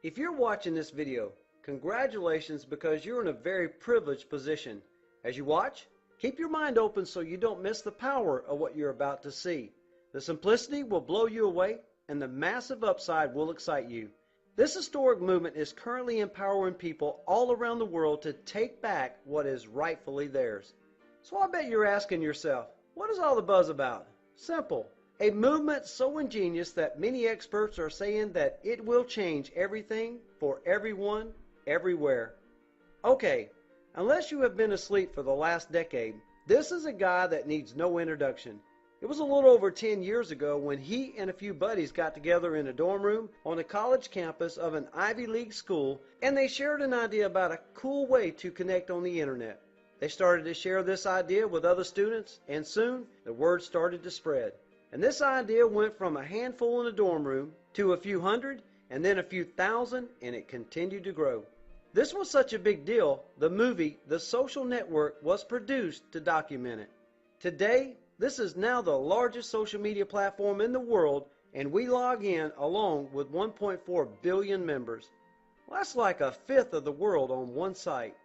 If you're watching this video, congratulations because you're in a very privileged position. As you watch, keep your mind open so you don't miss the power of what you're about to see. The simplicity will blow you away and the massive upside will excite you. This historic movement is currently empowering people all around the world to take back what is rightfully theirs. So I bet you're asking yourself, what is all the buzz about? Simple. A movement so ingenious that many experts are saying that it will change everything for everyone, everywhere. Okay, unless you have been asleep for the last decade, this is a guy that needs no introduction. It was a little over 10 years ago when he and a few buddies got together in a dorm room on a college campus of an Ivy League school, and they shared an idea about a cool way to connect on the internet. They started to share this idea with other students, and soon the word started to spread. And this idea went from a handful in a dorm room to a few hundred and then a few thousand, and it continued to grow. This was such a big deal, the movie The Social Network was produced to document it. Today, this is now the largest social media platform in the world, and we log in along with 1.4 billion members. Well, that's like a fifth of the world on one site.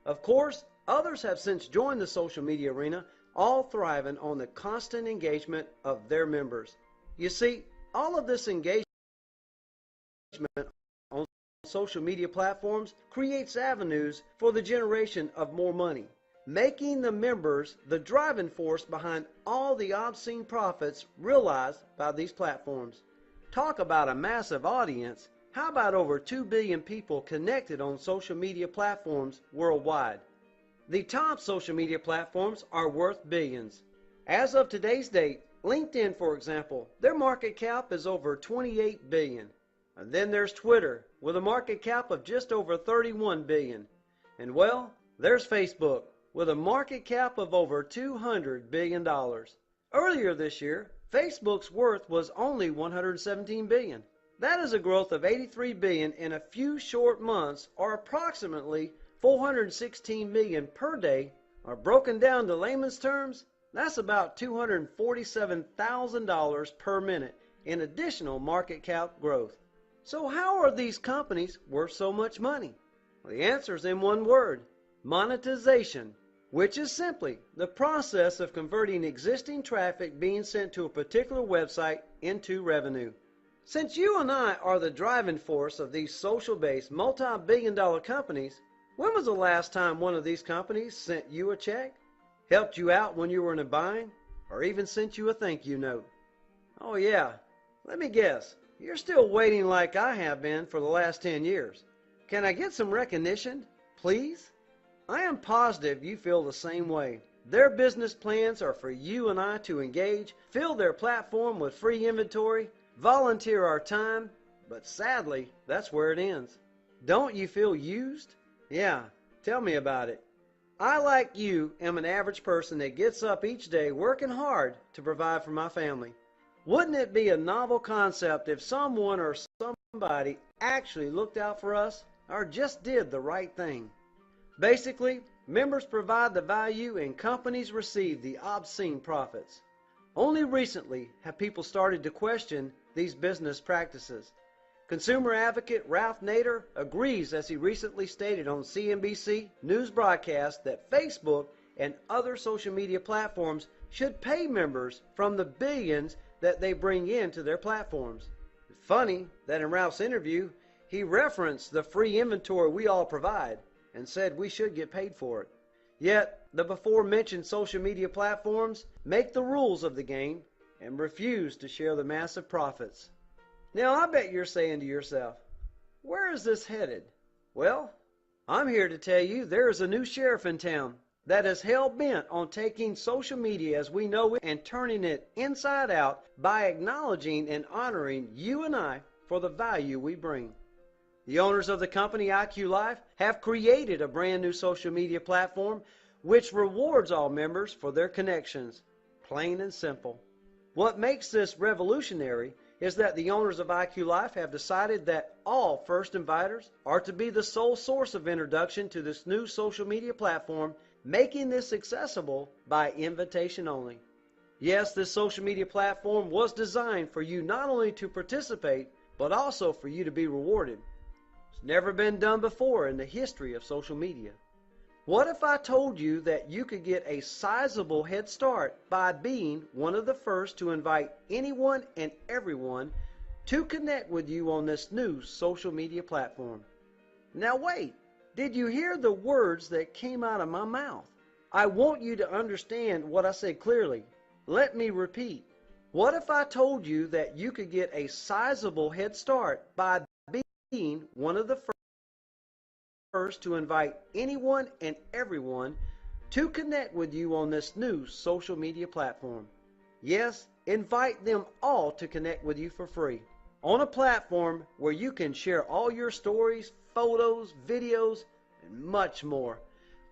Of course, others have since joined the social media arena, all thriving on the constant engagement of their members. You see, all of this engagement on social media platforms creates avenues for the generation of more money, making the members the driving force behind all the obscene profits realized by these platforms. Talk about a massive audience. How about over 2 billion people connected on social media platforms worldwide? The top social media platforms are worth billions. As of today's date, LinkedIn, for example, their market cap is over 28 billion. And then there's Twitter with a market cap of just over 31 billion. And well, there's Facebook with a market cap of over $200 billion. Earlier this year, Facebook's worth was only 117 billion. That is a growth of 83 billion in a few short months, or approximately 416 million per day, or broken down to layman's terms, that's about $247,000 per minute in additional market cap growth. So how are these companies worth so much money? Well, the answer is in one word: monetization, which is simply the process of converting existing traffic being sent to a particular website into revenue. Since you and I are the driving force of these social-based multi-billion-dollar companies, when was the last time one of these companies sent you a check, helped you out when you were in a bind, or even sent you a thank you note? Oh yeah, let me guess, you're still waiting like I have been for the last 10 years. Can I get some recognition, please? I am positive you feel the same way. Their business plans are for you and I to engage, fill their platform with free inventory, volunteer our time, but sadly, that's where it ends. Don't you feel used? Yeah, tell me about it. I, like you, am an average person that gets up each day working hard to provide for my family. Wouldn't it be a novel concept if someone or somebody actually looked out for us or just did the right thing? Basically, members provide the value and companies receive the obscene profits. Only recently have people started to question these business practices. Consumer advocate Ralph Nader agrees, as he recently stated on CNBC News broadcast, that Facebook and other social media platforms should pay members from the billions that they bring into their platforms. Funny that in Ralph's interview, he referenced the free inventory we all provide and said we should get paid for it. Yet, the before-mentioned social media platforms make the rules of the game and refuse to share the massive profits. Now, I bet you're saying to yourself, where is this headed? Well, I'm here to tell you there is a new sheriff in town that is hell-bent on taking social media as we know it and turning it inside out by acknowledging and honoring you and I for the value we bring. The owners of the company IQ Life have created a brand new social media platform which rewards all members for their connections. Plain and simple. What makes this revolutionary is that the owners of IQ Life have decided that all first inviters are to be the sole source of introduction to this new social media platform, making this accessible by invitation only. Yes, this social media platform was designed for you not only to participate, but also for you to be rewarded. It's never been done before in the history of social media. What if I told you that you could get a sizable head start by being one of the first to invite anyone and everyone to connect with you on this new social media platform? Now wait, did you hear the words that came out of my mouth? I want you to understand what I said clearly. Let me repeat. What if I told you that you could get a sizable head start by being one of the first to invite anyone and everyone to connect with you on this new social media platform? Yes, invite them all to connect with you for free on a platform where you can share all your stories, photos, videos, and much more.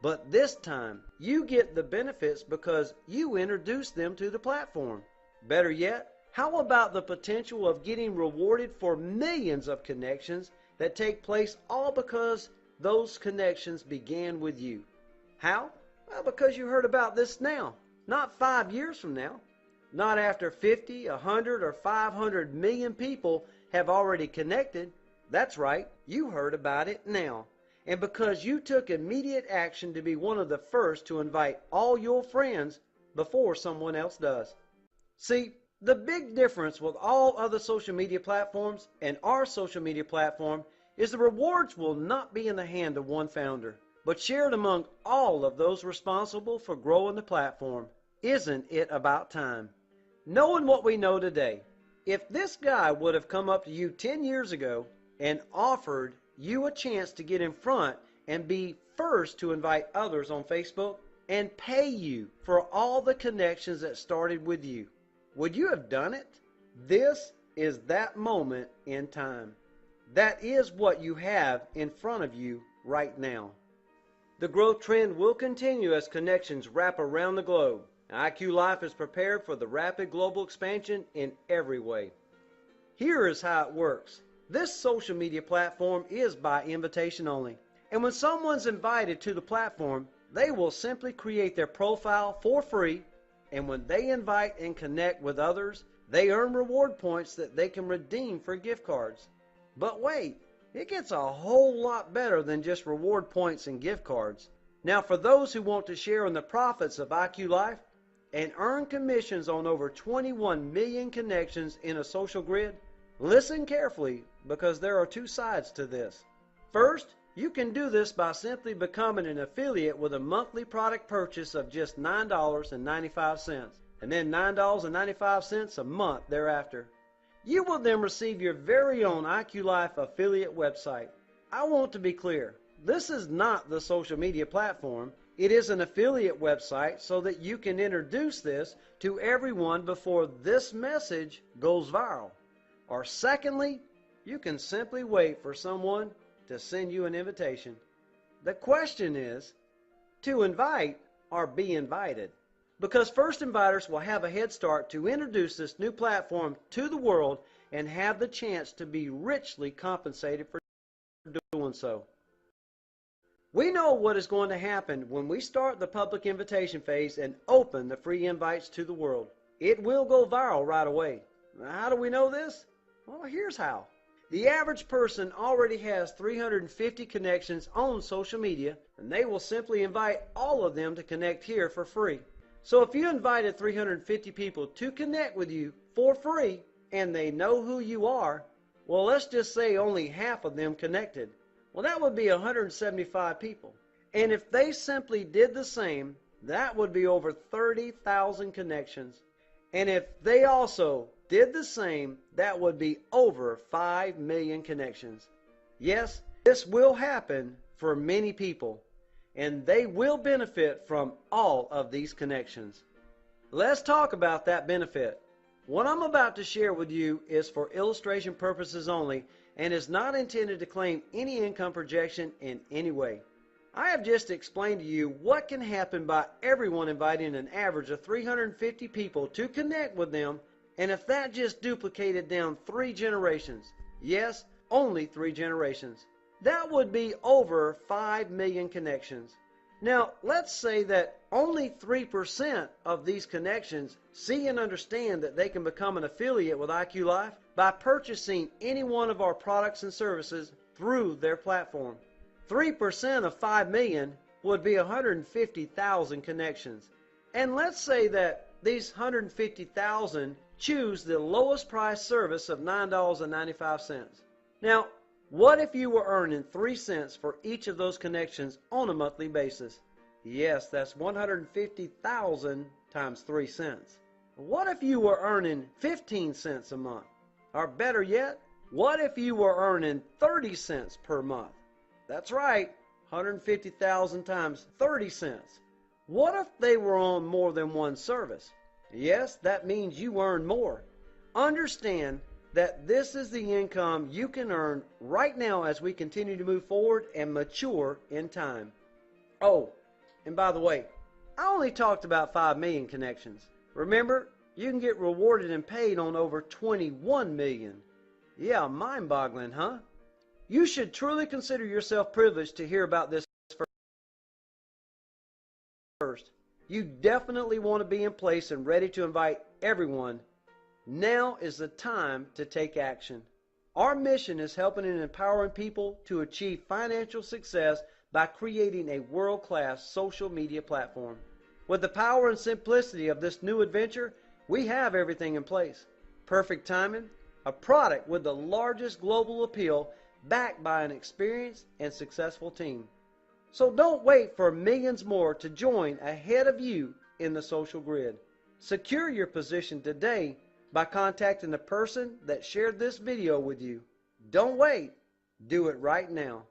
But this time, you get the benefits because you introduced them to the platform. Better yet, how about the potential of getting rewarded for millions of connections that take place all because those connections began with you? How? Well, because you heard about this now, not 5 years from now. Not after 50, 100, or 500 million people have already connected. That's right, you heard about it now. And because you took immediate action to be one of the first to invite all your friends before someone else does. See, the big difference with all other social media platforms and our social media platform is the rewards will not be in the hand of one founder, but shared among all of those responsible for growing the platform. Isn't it about time? Knowing what we know today, if this guy would have come up to you 10 years ago and offered you a chance to get in front and be first to invite others on Facebook and pay you for all the connections that started with you, would you have done it? This is that moment in time. That is what you have in front of you right now. The growth trend will continue as connections wrap around the globe. IQ Life is prepared for the rapid global expansion in every way. Here is how it works. This social media platform is by invitation only. And when someone's invited to the platform, they will simply create their profile for free. And when they invite and connect with others, they earn reward points that they can redeem for gift cards. But wait, it gets a whole lot better than just reward points and gift cards. Now, for those who want to share in the profits of IQ Life and earn commissions on over 21 million connections in a social grid, listen carefully because there are two sides to this. First, you can do this by simply becoming an affiliate with a monthly product purchase of just $9.95 and then $9.95 a month thereafter. You will then receive your very own IQ Life affiliate website. I want to be clear, this is not the social media platform. It is an affiliate website so that you can introduce this to everyone before this message goes viral. Or secondly, you can simply wait for someone to send you an invitation. The question is, to invite or be invited? Because first inviters will have a head start to introduce this new platform to the world and have the chance to be richly compensated for doing so. We know what is going to happen when we start the public invitation phase and open the free invites to the world. It will go viral right away. How do we know this? Well, here's how. The average person already has 350 connections on social media, and they will simply invite all of them to connect here for free. So if you invited 350 people to connect with you for free, and they know who you are, well, let's just say only half of them connected. Well, that would be 175 people. And if they simply did the same, that would be over 30,000 connections. And if they also did the same, that would be over 5 million connections. Yes, this will happen for many people, and they will benefit from all of these connections. Let's talk about that benefit. What I'm about to share with you is for illustration purposes only and is not intended to claim any income projection in any way. I have just explained to you what can happen by everyone inviting an average of 350 people to connect with them, and if that just duplicated down 3 generations, yes, only 3 generations, that would be over 5 million connections. Now, let's say that only 3% of these connections see and understand that they can become an affiliate with IQ Life by purchasing any one of our products and services through their platform. 3% of 5 million would be 150,000 connections. And let's say that these 150,000 choose the lowest price service of $9.95. Now, what if you were earning 3 cents for each of those connections on a monthly basis? Yes, that's 150,000 times 3 cents. What if you were earning 15 cents a month? Or better yet, what if you were earning 30 cents per month? That's right, 150,000 times 30 cents. What if they were on more than one service? Yes, that means you earn more. Understand that this is the income you can earn right now as we continue to move forward and mature in time. Oh, and by the way, I only talked about 5 million connections. Remember, you can get rewarded and paid on over 21 million. Yeah, mind-boggling, huh? You should truly consider yourself privileged to hear about this first. You definitely want to be in place and ready to invite everyone. Now is the time to take action. Our mission is helping and empowering people to achieve financial success by creating a world-class social media platform. With the power and simplicity of this new adventure, we have everything in place. Perfect timing, a product with the largest global appeal, backed by an experienced and successful team. So don't wait for millions more to join ahead of you in the social grid. Secure your position today by contacting the person that shared this video with you. Don't wait. Do it right now.